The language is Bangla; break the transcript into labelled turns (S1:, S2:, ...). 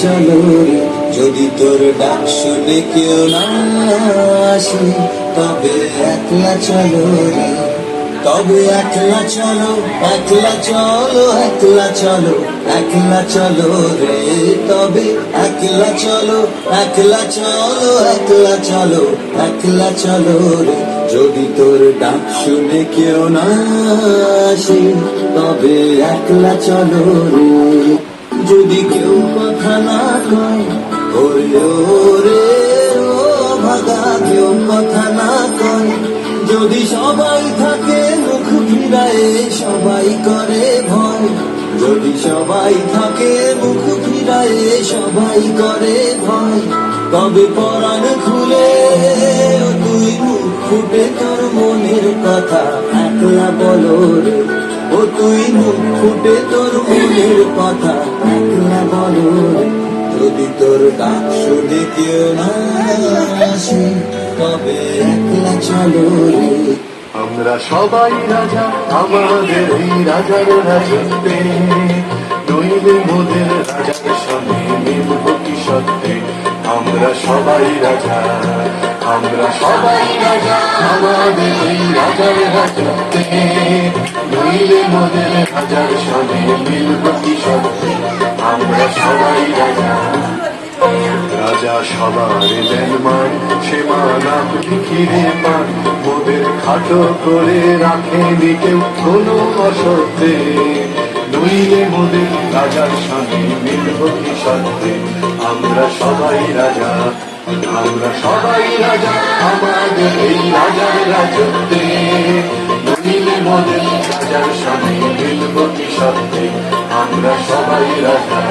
S1: চলো রে, যদি তোর ডাক শুনে কেউ না আসে, তবে একলা চলো রে, তবে একলা চলো, একলা চলো, একলা চলো, একলা চলো রে, তবে একলা চলো, একলা চলো, একলা চলো, একলা চলো রে, যদি তোর ডাক শুনে কেউ না আসে, তবে একলা চলো রে। যদি কেউ কথা না কয়, ওরে ওরে ও ভাগা, কেউ কথা না কয়, যদি সবাই থাকে মুখ ফিরায়ে, সবাই করে ভয়, যদি সবাই থাকে মুখ ফিরায়ে, সবাই করে ভয়, তবে পরাণ খুলে তুই মুখ ফুটে তোর মনের কথা একলা বলো রে, ও তুই মুখ ফুটে তোর মনের কথা একলা বলো রে, যদি তোর ডাক শুনে কেউ না আসে, তবে একলা চলো রে।
S2: আমরা সবাই রাজা আমাদের এই রাজার রাজত্বে, নইলে মোদের রাজার সঙ্গে মিলব কি সত্যে। আমরা সবাই রাজা, আমরা সবাই রাজা আমাদের এই রাজার রাজত্বে, নইলে মোদের রাজার সঙ্গে মিলব কি সত্যে। আমরা সবাই রাজা, রাজা সবার দেন মান, সে মান আপনি ফিরে পান, মোদের খাটো করে রাখেনি কেউ কোনো অসত্যে, নইলে মোদের রাজার সঙ্গে মিলব কি সত্যে। আমরা সবাই রাজা, আমরা সবাই রাজা আমাদের এই রাজার রাজত্বে, নইলে মোদের রাজার সঙ্গে মিলব কি সত্যে। আমরা সবাই রাজা।